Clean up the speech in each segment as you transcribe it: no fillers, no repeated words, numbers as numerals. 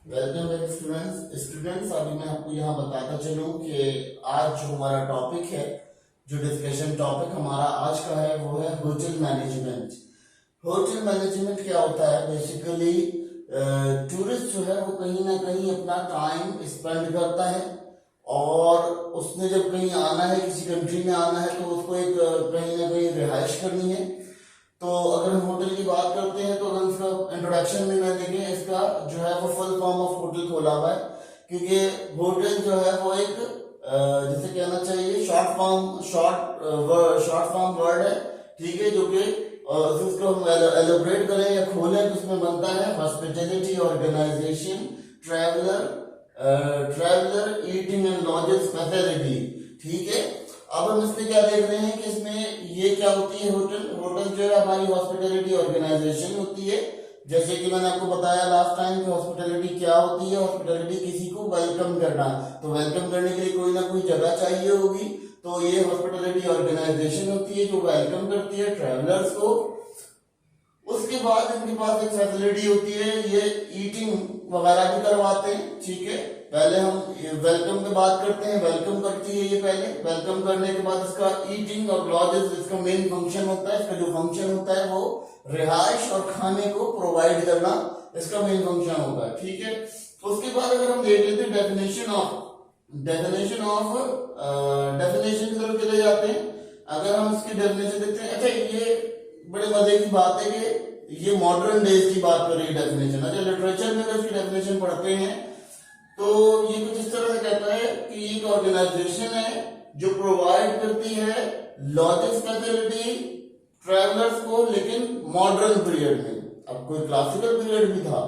Welcome back students अभी मैं आपको यहाँ बताता चलूँ कि आज जो हमारा टॉपिक है, जो डिस्कशन टॉपिक हमारा आज का है वो है होटल मैनेजमेंट। होटल मैनेजमेंट क्या होता है? बेसिकली टूरिस्ट जो है वो कहीं ना कहीं अपना टाइम स्पेंड करता है और उसने जब कहीं आना है, किसी कंट्री में आना है, तो उसको एक कहीं ना कहीं रिहाइश करनी है। तो अगर हम होटल की बात करते हैं तो हम इसका इंट्रोडक्शन में मैं देखें, इसका जो है वो फुल फॉर्म ऑफ होटल खोला हुआ है, क्योंकि होटल जो है वो एक जिसे कहना चाहिए शॉर्ट फॉर्म वर्ड है, ठीक है, जो कि उसको हम एलोबरेट करें या खोलें तो उसमें बनता है hospitality organisation, traveller eating and lodging facility. ठीक है, अब हम इसमें क्या देख रहे हैं कि इसमें ये क्या होती है? होटल जो है हमारी हॉस्पिटैलिटी ऑर्गेनाइजेशन होती है। जैसे कि मैंने आपको बताया लास्ट टाइम कि हॉस्पिटैलिटी क्या होती है। हॉस्पिटैलिटी किसी को वेलकम करना, तो वेलकम करने के लिए कोई ना कोई जगह चाहिए होगी, तो ये हॉस्पिटैलिटी ऑर्गेनाइजेशन होती है जो वेलकम करती है ट्रैवलर्स को। उसके बाद इनके पास एक फैसिलिटी होती है, ये ईटिंग वगैरह भी करवाते हैं। ठीक है, पहले हम वेलकम की बात करते हैं। वेलकम करती है ये पहले, वेलकम करने के बाद इसका ईटिंग और लॉजेस, इसका मेन फंक्शन होता है। इसका जो फंक्शन होता है वो रिहाइश और खाने को प्रोवाइड करना इसका मेन फंक्शन होता है। ठीक है, उसके बाद अगर हम देख लेते हैं डेफिनेशन की तरफ चले जाते हैं। अगर हम इसकी डेफिनेशन देखते हैं, अच्छा ये बड़े मजे की बात है कि ये मॉडर्न डेज की बात कर रही है डेफिनेशन। अच्छा, लिटरेचर में अगर इसकी डेफिनेशन पढ़ते हैं तो ये कुछ इस तरह से कहता है कि एक ऑर्गेनाइजेशन है जो प्रोवाइड करती है लॉजिस्टिक फैसिलिटी ट्रैवलर्स को, लेकिन मॉडर्न पीरियड में। अब कोई क्लासिकल पीरियड भी था,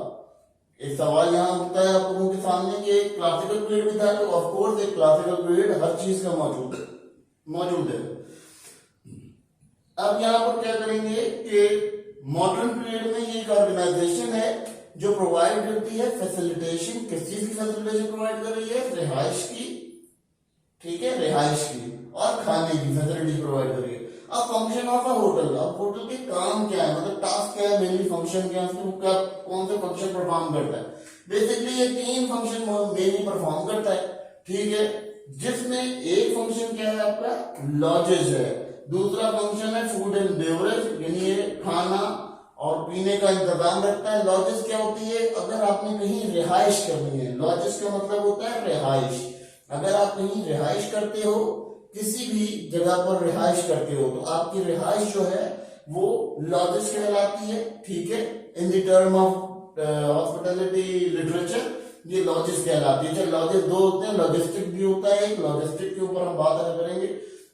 एक सवाल यहाँ उठता है आप लोगों के सामने कि एक क्लासिकल पीरियड भी था, तो ऑफकोर्स एक क्लासिकल पीरियड हर चीज का मौजूद है। अब यहाँ पर क्या करेंगे कि मॉडर्न पीरियड में ये एक ऑर्गेनाइजेशन है जो प्रोवाइड करती है फैसिलिटेशन। किस चीज की फैसिलिटेशन प्रोवाइड कर रही है? रिहाइश की। ठीक है, रिहाइश की और खाने की फैसिलिटी प्रोवाइड कर रही है। अब फंक्शन ऑफ अ होटल, अब होटल के काम क्या है, मतलब टास्क क्या है, मेनली फंक्शन क्या है, उसको क्या कौन से फंक्शन परफॉर्म करता है? बेसिकली ये 3 फंक्शन मेनली परफॉर्म करता है। ठीक है, जिसमें एक फंक्शन क्या है आपका? लॉजेज है। दूसरा फंक्शन है फूड एंड बेवरेज, यानी ये खाना और पीने का इंतजाम रखता है। लॉजेस क्या होती है? अगर आपने कहीं रिहाइश करनी है, लॉजेस का मतलब होता है रिहाइश। अगर आप कहीं रिहाइश करते हो, किसी भी जगह पर रिहाइश करते हो, तो आपकी रिहाइश जो है वो लॉजेस कहलाती है। ठीक है, in the term of hospitality literature ये लॉजेस कहलाती है। लॉजेस 2 होते हैं, लॉजिस्टिक भी होता है एक। लॉजिस्टिक के ऊपर हम बात करेंगे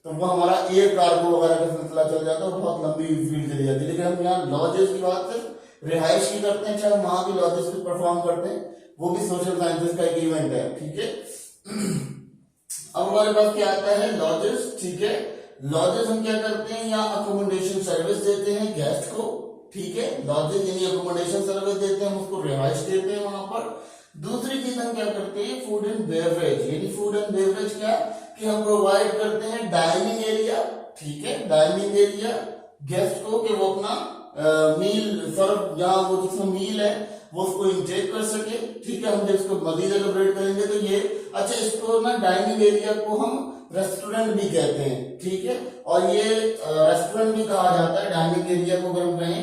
तो वो हमारा एयर कार्गो वगैरह का सिलसिला चल जाता है, बहुत लंबी फील्ड चली जाती है। लेकिन हम यहाँ लॉजेस की बात सिर्फ रिहाइश की करते हैं, चाहे वहां भी लॉजेस को परफॉर्म करते हैं, वो भी सोशल साइंसेस का एक इवेंट है। ठीक है, अब हमारे पास क्या आता है? लॉजेस। ठीक है, लॉजेस हम क्या करते हैं? यहाँ अकोमोडेशन सर्विस देते हैं गेस्ट को। ठीक है, लॉजेस यानी अकोमोडेशन सर्विस देते हैं, हम उसको रिहाइश देते हैं वहां पर। दूसरी चीज हम क्या करते हैं? फूड एंड बेवरेज, यानी फूड एंड बेवरेज क्या कि हम प्रोवाइड करते हैं डाइनिंग एरिया। ठीक है, डाइनिंग एरिया गेस्ट को कि वो अपना मील सर्व, जहां वो जिसमें मील है वो उसको इंटेक कर सके। ठीक है, हम जब इसको मजीद एलोबरेट करेंगे तो ये, अच्छा, इसको ना डाइनिंग एरिया को हम रेस्टोरेंट भी कहते हैं। ठीक है, और ये रेस्टोरेंट भी कहा जाता है डाइनिंग एरिया को। अगर हम कहें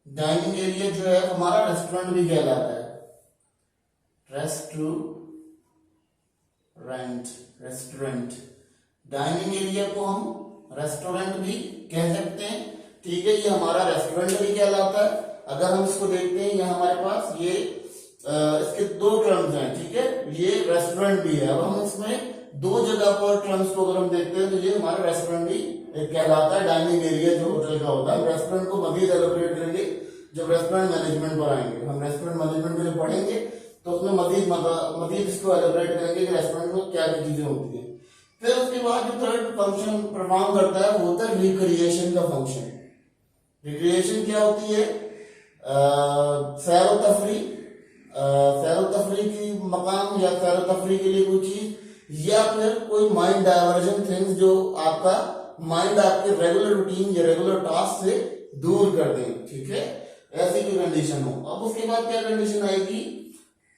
डाइनिंग एरिया जो है हमारा रेस्टोरेंट भी कहलाता है। रेस्टोरेंट डाइनिंग एरिया को हम रेस्टोरेंट भी कह सकते हैं। ठीक है, ये हमारा रेस्टोरेंट भी कहलाता है। अगर हम इसको देखते हैं, यहाँ हमारे पास ये इसके 2 टर्म्स हैं। ठीक है, ये रेस्टोरेंट भी है। अब हम इसमें 2 जगह पर टर्म्स को अगर हम देखते हैं तो ये हमारा रेस्टोरेंट भी एक कहलाता है। डाइनिंग एरिया जो होटल का होता है, रेस्टोरेंट को मजीद एलोबरेट करेंगे जब रेस्टोरेंट मैनेजमेंट पर आएंगे। हम रेस्टोरेंट मैनेजमेंट में जब पढ़ेंगे तो उसमें मजीद इसको एलोबरेट करेंगे कि रेस्टोरेंट में क्या क्या चीजें होती है। फिर उसके बाद जो थर्ड फंक्शन परफॉर्म करता है वो होता है रिक्रिएशन का फंक्शन। रिक्रिएशन क्या होती है? सैर तफरी की मकाम या सैर तफरी के लिए कोई चीज, या फिर कोई माइंड डायवर्जन थिंग्स जो आपका माइंड आपके रेगुलर रूटीन या रेगुलर टास्क से दूर कर दें। ठीक है, ऐसी कोई कंडीशन हो। अब उसके बाद क्या कंडीशन आएगी?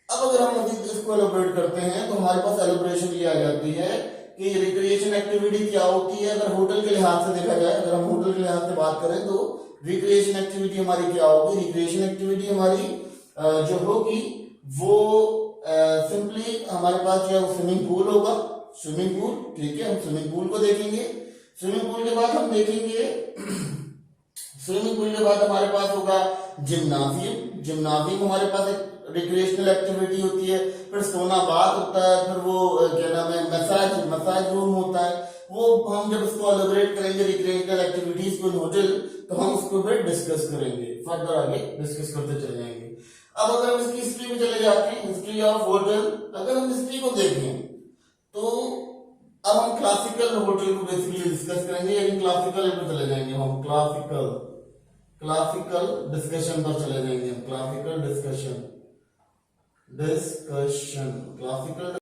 अब अगर हम इसको एलोबरेट करते हैं तो हमारे पास एलोबरेशन ये आ जाती है कि रिक्रिएशन एक्टिविटी क्या होती है। अगर होटल के लिहाज से देखा जाए, अगर हम होटल के लिहाज से बात करें तो रिक्रिएशन एक्टिविटी हमारी क्या होगी? रिक्रिएशन एक्टिविटी हमारी जो होगी वो सिंपली हमारे पास जो स्विमिंग पूल होगा, स्विमिंग पूल, ठीक है, हम स्विमिंग पूल को देखेंगे। स्विमिंग पूल के बाद हम देखेंगे स्विमिंग पूल के बाद हमारे पास होगा जिम्नाजियम। जिम्नाजियम हमारे पास एक रिक्रिएशनल एक्टिविटी होती है। फिर सोना बाथ होता है, फिर वो क्या नाम है, मसाज रूम होता है। वो हम जब इसको एलोबरेट करेंगे रिक्रिएशनल एक्टिविटीज को इन होटल, तो हम उसको फिर डिस्कस करेंगे, फर्दर आगे डिस्कस करते चले जाएंगे। अब अगर हम इसकी हिस्ट्री में चले जाते हैं, हिस्ट्री ऑफ होटल, अगर हम हिस्ट्री को देखें तो अब हम क्लासिकल होटल को बेसिकली डिस्कस करेंगे, यानी क्लासिकल पे चले जाएंगे हम, क्लासिकल डिस्कशन पर चले जाएंगे हम, क्लासिकल डिस्कशन, क्लासिकल